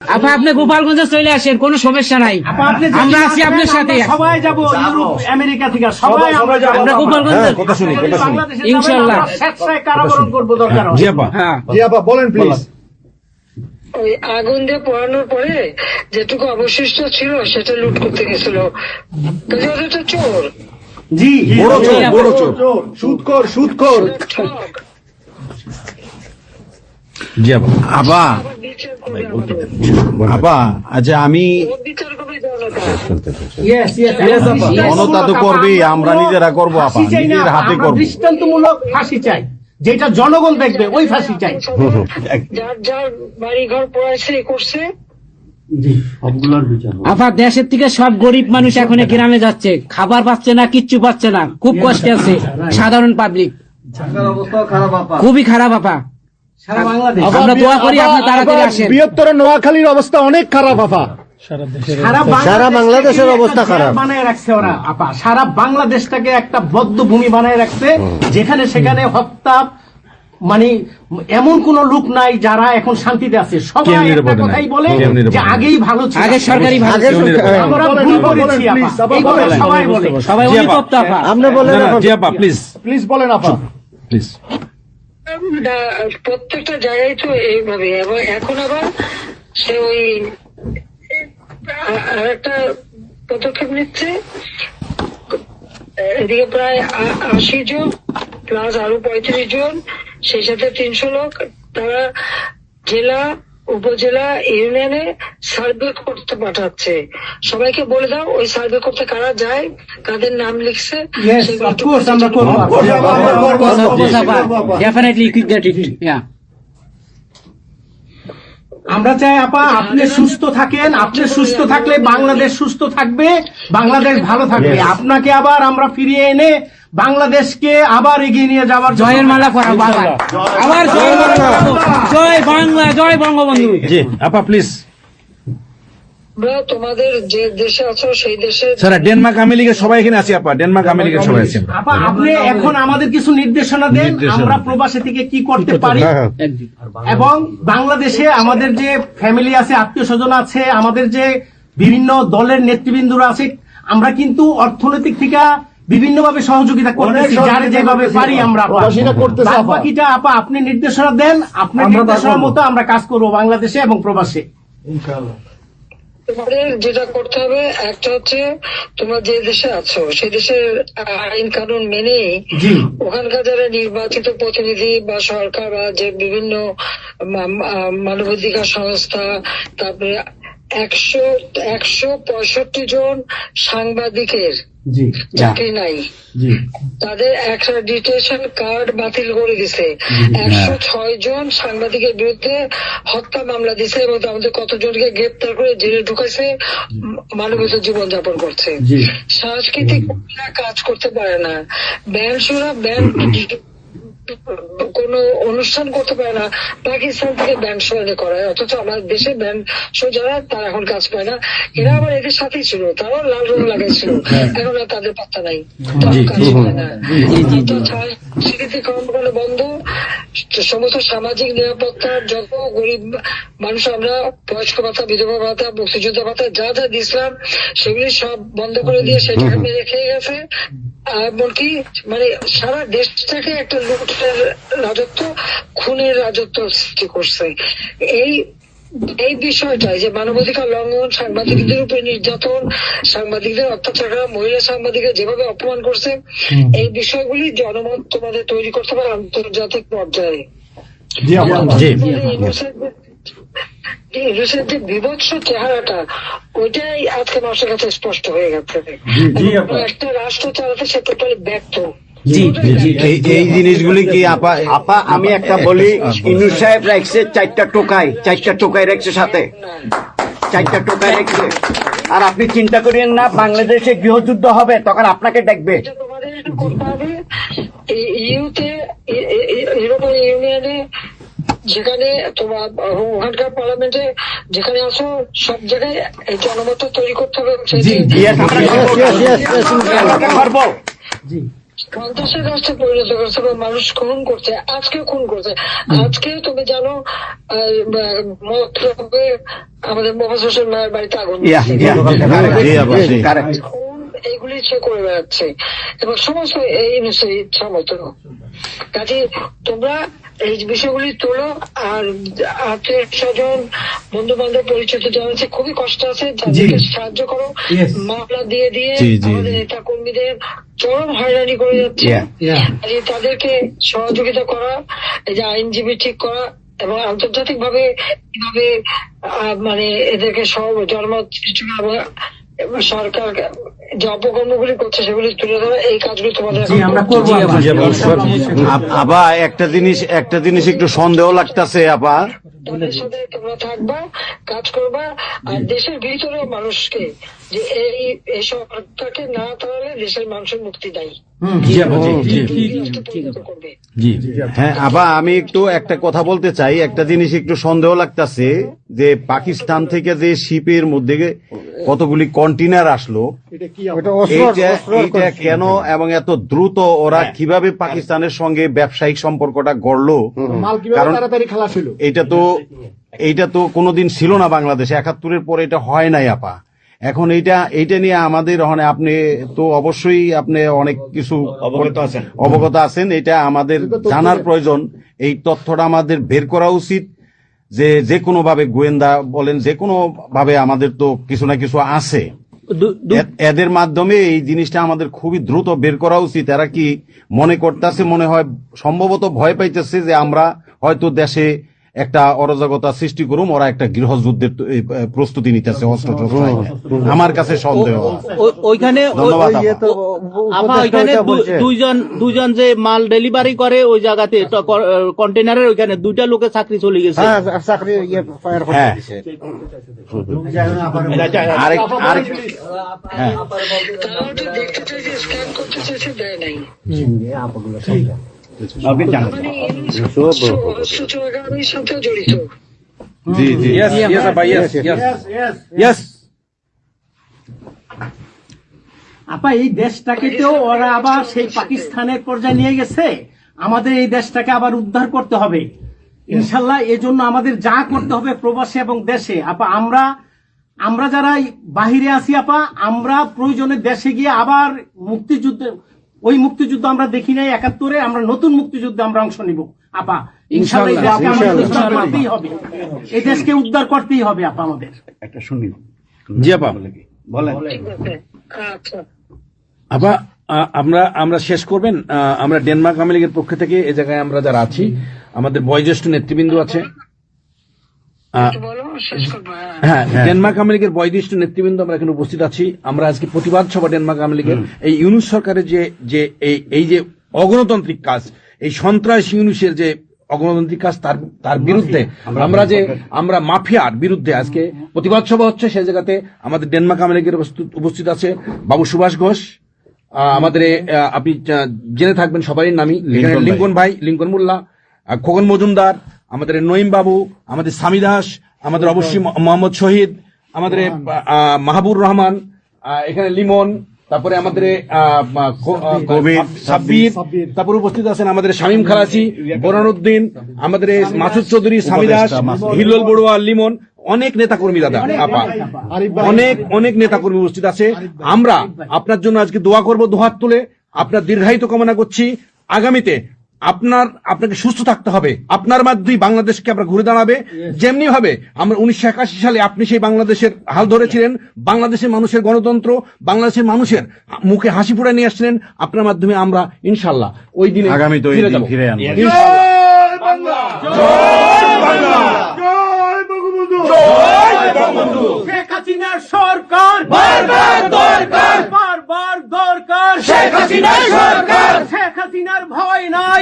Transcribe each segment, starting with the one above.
আপা আপনি গোপালগঞ্জে চলে আসেন, কোনো সমস্যা নাই, আমরা আছি আপনার সাথে। সবাই যাবো ইউরোপ আমেরিকা থেকে, সবাই আমরা গোপালগঞ্জে কথা শুনি ইনশাআল্লাহ স্বেচ্ছায় কারাবরণ করবো দরকার হয়। জি আপা, হ্যাঁ জি আপা বলেন প্লিজ। ওই আগুন দিয়ে পোড়ানোর পরে যেটুকু অবশিষ্ট ছিল সেটা লুট করতে গেছিল, কাজে ওটা তো চোর, জি বড় চোর, জি, বড় চোর, সুদখোর, সুদখোর। ঠক। জি আপা। আপা আবার বিচার করবে আমাদের। আপা আচ্ছা আমি ওর বিচার করবে জনতা। Yes, yes, yes, আপা। জনতা তো করবেই, আমরা নিজেরা করবো আপা, ফাঁসি চাই না, নিজের হাতে আমরা করবো। দৃষ্টান্তমূলক ফাঁসি চাই, যেটা জনগণ দেখবে ওই ফাঁসি চাই। যার যার বাড়ি ঘর পড়াইছে করছে, আপা দেশের থেকে সব গরিব মানুষ এখন এই গ্রামে যাচ্ছে, খাবার পাচ্ছে না, কিচ্ছু পাচ্ছে না, খুব কষ্টে আছে সাধারণ পাবলিক, খুবই খারাপ আপা। সারা বাংলাদেশ, আমরা দোয়া করি আপনি তাড়াতাড়ি আসেন। বৃহত্তর নোয়াখালীর অবস্থা অনেক খারাপ আপা। সারা বাংলাদেশের অবস্থা খারাপ। বানায় রাখছে ওরা আপা, সারা বাংলাদেশটাকে একটা বদ্ধ ভূমি বানায় রাখছে, যেখানে সেখানে হত্যা, মানে এমন কোন লোক নাই যারা এখন শান্তিতে আছে। সবাই কেউ একটা নিরাপদে নাই, কথাই বলে কেউ নিরাপদে যে নাই। আগেই ভালো ছিল, আগে সরকারি ভালো ছিল। আমরা ভুল করেছি আপা, এই কথা সবাই বলে। সবাই জি আপা। অনুতপ্ত আপা। আপনি বলেন জি আপা, প্লিজ প্লিজ বলেন আপা, প্লিজ। প্রত্যেকটা জায়গায় তো এইভাবে, এবং এখন আবার সে ওই আর একটা পদক্ষেপ নিচ্ছে, এদিকে প্রায় 80 জন প্লাস আরো 35 জন, সেই সাথে 300 লোক, তারা জেলা উপজেলা ইউনিয়নে সার্ভে করতে পাঠাচ্ছে। সবাইকে বলে দাও ওই সার্ভে করতে কারা যায়, কাদের নাম লিখছে, Yes, of course, আমরা করবো আপা। Definitely you could get it. Yeah. আমরা চাই আপা আপনি সুস্থ থাকেন, আপনি সুস্থ থাকলে বাংলাদেশ সুস্থ থাকবে, বাংলাদেশ ভালো থাকবে। আপনাকে আবার আমরা ফিরিয়ে এনে বাংলাদেশকে আবার এগিয়ে নিয়ে যাওয়ার জন্য জয়ের মালা পরাবো আবার, আবার জয়ের মালা পরাবো। জয় বাংলা, জয় বঙ্গবন্ধু। জি আপা প্লিজ। আমরা তোমাদের যে দেশে আছো সেই দেশে স্যার ডেনমার্ক আমেরিকা সবাই এখানে আছি আপা, ডেনমার্ক আমেরিকা সবাই আছি। আপা আপনি এখন আমাদের কিছু নির্দেশনা দেন, আমরা প্রবাসী থেকে কি করতে পারি, এবং বাংলাদেশে আমাদের যে ফ্যামিলি আছে, আত্মীয় স্বজন আছে, আমাদের যে বিভিন্ন দলের নেতৃবৃন্দরা আছে, আমরা কিন্তু অর্থনৈতিক থেকে বিভিন্নভাবে সহযোগিতা করতেছি, যারে যেভাবে পারি আমরা। বাকিটা আপা আপনি নির্দেশনা দেন, আপনার নির্দেশনার মতো আমরা কাজ করবো বাংলাদেশে এবং প্রবাসে। তোমাদের যেটা করতে হবে, একটা হচ্ছে তোমরা যে দেশে আছো সেই দেশের আইন কানুন মেনে জি ওখানকার যারা নির্বাচিত প্রতিনিধি বা সরকার বা যে বিভিন্ন মানবাধিকার সংস্থা, তারপরে 165 জন সাংবাদিকের জি চাকরি নাই, জি তাদের অ্যাক্রেডিটেশন কার্ড বাতিল করে দিছে। 106 জন সাংবাদিকের বিরুদ্ধে হত্যা মামলা দিছে, এবং আমাদের কতজনকে গ্রেপ্তার করে জেলে ঢুকাইছে, মানবিক জীবন যাপন করছে। সাংস্কৃতিক কাজ করতে পারে না, ব্যান্ড শোরা ব্যান্ড কোন অনুষ্ঠান করতে পারে না, পাকিস্তান থেকে ব্যান্ড শো এনে করায়, অথচ আমাদের দেশে ব্যান্ড শো যারা তারা এখন কাজ পায় না। এরা আবার এদের সাথেই ছিল, তারাও লাল রং লাগাইছিল, এখন আর তাদের পাত্তা নাই, তারাও কাজ পায় না। স্বীকৃতি কর্মকাণ্ড বন্ধ, সমস্ত সামাজিক নিরাপত্তার যত গরিব মানুষ আমরা বয়স্ক ভাতা, বিধবা ভাতা, মুক্তিযোদ্ধা ভাতা যা যা দিয়েছিলাম সেগুলি সব বন্ধ করে দিয়ে সেটা মেরে খেয়ে গেছে। এমনকি মানে সারা দেশটাকে একটা লুটের রাজত্ব, খুনের রাজত্ব সৃষ্টি করছে। এই বিষয়টাই যে মানবাধিকার লঙ্ঘন, সাংবাদিকদের উপরে নির্যাতন, সাংবাদিকদের অত্যাচার করা, মহিলা সাংবাদিকরা যেভাবে অপমান করছে, এই বিষয়গুলি জনমত তোমাদের তৈরি করতে পারে আন্তর্জাতিক পর্যায়ে। ইউনুসের যে বিভৎস চেহারাটা, ওইটাই আজকে মানুষের কাছে স্পষ্ট হয়ে গেছে। একটা রাষ্ট্র চালাতে সে টোটালি ব্যর্থ। এই জিনিসগুলি কি আপা? আপা আমি একটা বলি, ইউনূস সাহেব রাখছে 4টা টোকাই রাখছে, সাথে 4টা টোকাই রাখছে। আর আপনি চিন্তা করেন না বাংলাদেশে গৃহযুদ্ধ হবে, তখন আপনাকে দেখবে। তোমাদের করতে হবে ইউরোপিয়ান ইউনিয়নে, যেখানে তোমার ওখানকার পার্লামেন্টে যেখানে আছো, সব জায়গায় এই জনমত তৈরি করতে হবে। সন্ত্রাসের রাষ্ট্রে পরিণত করছে এবং মানুষ খুন করছে, আজকে খুন করছে। আজকে তুমি জানো মতলবে আমাদের মোহাম্মদ হোসেন ভাইয়ের বাড়িতে আগুন দিয়েছে। জি আপা, জি। এইগুলি সে করে বেড়াচ্ছে এবং সমস্ত এই ইচ্ছা মতো। কাজে তোমরা এই বিষয়গুলি তোলো, আর আত্মীয় স্বজন বন্ধু বান্ধব পরিচিত জানাচ্ছে খুবই কষ্ট আছে, তাদেরকে সাহায্য করো। মামলা দিয়ে দিয়ে আমাদের নেতা কর্মীদের চরম হয়রানি করে যাচ্ছে। তাদেরকে সহযোগিতা করা, এই যে আইনজীবী ঠিক করা এবং আন্তর্জাতিক ভাবে কিভাবে মানে এদেরকে সব জনমত সৃষ্টি করা, সরকার যে অপকর্মগুলি করছে সেগুলি তুলে ধরা, এই কাজগুলি তোমাদের আপা একটা জিনিস একটু সন্দেহ লাগতেছে আপা। তাদের সাথে তোমরা থাকবা, কাজ করবা, আর দেশের ভিতরে মানুষকে যে এই সরকারকে না তাহলে দেশের মানুষের মুক্তি দেয় করবে। হ্যাঁ আপা, আমি একটু একটা কথা বলতে চাই। একটা জিনিস একটু সন্দেহ লাগতেছে যে পাকিস্তান থেকে যে শিপের মধ্যে কতগুলি কন্টেনার আসলো, এইটা কেন এবং এত দ্রুত ওরা কিভাবে পাকিস্তানের সঙ্গে ব্যবসায়িক সম্পর্কটা গড়লো? কারণ এইটা তো কোনোদিন ছিল না বাংলাদেশে, ৭১-এর পরে এটা হয় নাই আপা। এখন এইটা নিয়ে আমাদের আপনি তো অবশ্যই আপনি অনেক কিছু অবগত আছেন, এটা আমাদের জানার প্রয়োজন। এই তথ্যটা আমাদের বের করা উচিত যে কোনো ভাবে, গোয়েন্দা বলেন, যে কোনো ভাবে আমাদের তো কিছু না কিছু আছে, এদের মাধ্যমে এই জিনিসটা আমাদের খুবই দ্রুত বের করা উচিত। এরা কি মনে করতেছে, মনে হয় সম্ভবত ভয় পাইতেছে যে আমরা হয়তো দেশে একটা অরাজকতা সৃষ্টি করুম, ওরা একটা গৃহযুদ্ধের প্রস্তুতি নিতেছে অস্ত্র। আমার কাছে সন্দেহ। ওইখানে দুইজন যে মাল ডেলিভারি করে ওই জায়গাতে কন্টেনারের ওইখানে 2টা লোকের চাকরি চলে গেছে। দেখতে চাইছে, স্ক্যান করতে চাইছে, দেয় নাই। সাথে জড়িত। আপা এই দেশটাকেও ওরা আবার সেই পাকিস্তানের পর্যায়ে নিয়ে গেছে। আমাদের এই দেশটাকে আবার উদ্ধার করতে হবে ইনশাল্লাহ। এজন্য আমাদের যা করতে হবে প্রবাসী এবং দেশে। আপা আমরা যারা বাহিরে আছি আপা, আমরা প্রয়োজনে দেশে গিয়ে আবার ওই মুক্তিযুদ্ধ আমরা দেখি নাই ৭১-এ, আমরা নতুন মুক্তিযুদ্ধে আমরা অংশ নিব আপা ইনশাল্লাহ। এই দেশকে উদ্ধার করতেই হবে আপা আমাদের। একটা শুনি। জি আপা বলেন। আপা আমরা শেষ করবেন। আমরা ডেনমার্ক আওয়ামী লীগের পক্ষ থেকে এই জায়গায় আমরা যারা আছি, আমাদের বয়োজ্যেষ্ঠ নেতৃবৃন্দ আছে। হ্যাঁ, ডেনমার্ক আওয়ামী লীগের বয়োজ্যেষ্ঠ নেতৃবৃন্দ আমরা এখানে উপস্থিত আছি। আমরা আজকে প্রতিবাদ সভা ডেনমার্ক আওয়ামী লীগের এই ইউনূস সরকারের যে এই যে অগণতান্ত্রিক কাজ, এই সন্ত্রাস ইউনূসের যে অগণতান্ত্রিক কাজ, তার বিরুদ্ধে আমরা মাফিয়ার বিরুদ্ধে আজকে প্রতিবাদ সভা হচ্ছে। সেই জায়গাতে আমাদের ডেনমার্ক আওয়ামী লীগের উপস্থিত আছে বাবু সুভাষ ঘোষ, আমাদের আপনি জেনে থাকবেন সবারই নামই, এখানে লিঙ্কন ভাই, লিঙ্কন মোল্লা, খোকন মজুমদার, আমাদের নঈম বাবু, আমাদের স্বামী দাস, আমাদের অবশ্যই মোহাম্মদ শহীদ, আমাদের মাহবুর রহমান, এখানে লিমন, তারপরে আমাদের সাব্বির, তারপরে উপস্থিত আছেন আমাদের শামীম খালাসি, বোরানুদ্দিন, আমাদের মাসুদ চৌধুরী, স্বামী দাস, হিল্লোল বড়ুয়া, লিমন, অনেক নেতাকর্মী দাদা আপা, অনেক নেতাকর্মী উপস্থিত আছে। আমরা আপনার জন্য আজকে দোয়া করব, দুহাত তুলে আপনার দীর্ঘায়িত কামনা করছি। আগামীতে আপনাকে সুস্থ থাকতে হবে, আপনার মাধ্যমেই বাংলাদেশকে আমরা ঘুরে দাঁড়াবে। যেমনি ভাবে আমরা 1981 সালে আপনি সেই বাংলাদেশের হাল ধরেছিলেন, বাংলাদেশের মানুষের গণতন্ত্র, বাংলাদেশের মানুষের মুখে হাসি ফুটায় নিয়ে আসছিলেন, আপনার মাধ্যমে আমরা ইনশাল্লাহ ওই দিনে আগামীতে ফিরে আনবো। শেখ হাসিনার সরকার বারবার দরকার, বারবার দরকার। শেখ হাসিনার সরকার, শেখ হাসিনার ভয় নাই,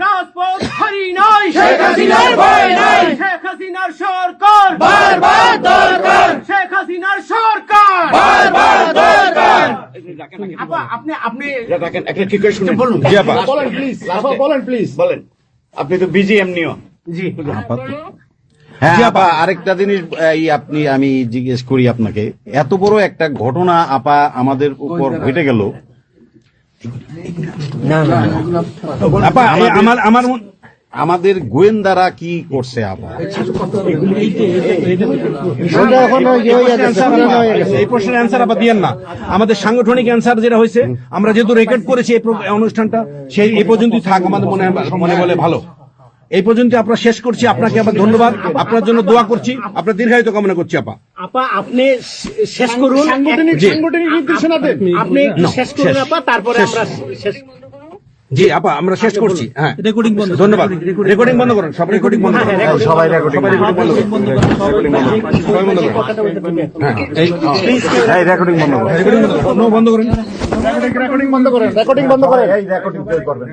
রাজপথ ছাড়ি নাই, শেখ হাসিনার ভয় নাই। শেখ হাসিনার সরকার বারবার দরকার, শেখ হাসিনার সরকার বারবার দরকার। আপা আপনি একটা ঠিক করে শুনুন। বলুন। বলেন প্লিজ, বলেন প্লিজ, বলেন। আপনি তো বিজি এমনিও। জি হ্যাঁ আপা, আরেকটা জিনিস আমি জিজ্ঞেস করি আপনাকে। এত বড় একটা ঘটনা আপা আমাদের উপর ঘটে গেল, আপা আমার আমাদের গোয়েন্দারা কি করছে আপা? এই প্রশ্নের অ্যান্সার আবার দিয়েন না। আমাদের সাংগঠনিক অ্যান্সার যেটা হয়েছে, আমরা যেহেতু রেকর্ড করেছি এই অনুষ্ঠানটা, সেই এই পর্যন্তই থাক, আমাদের মনে বলে ভালো। এই পর্যন্ত আমরা শেষ করছি। আপনাকে আবার ধন্যবাদ, আপনার জন্য দোয়া করছি, আপনার দীর্ঘায়িত কামনা করছি। আপা আপা আপনি শেষ করুন, সাংগঠনিক নির্দেশনা দেন, আপনি শেষ করুন আপা, তারপরে আমরা শেষ। জি আপা, আমরা শেষ করছি। হ্যাঁ, রেকর্ডিং বন্ধ। ধন্যবাদ। রেকর্ডিং বন্ধ করুন, সব রেকর্ডিং বন্ধ করুন, সবাই রেকর্ডিং বন্ধ করুন, সবাই বন্ধ করুন। হ্যাঁ, এই রেকর্ডিং বন্ধ করুন, রেকর্ডিং বন্ধ করুন, রেকর্ডিং বন্ধ করেন, রেকর্ডিং বন্ধ করেন, এই রেকর্ডিং করবেন।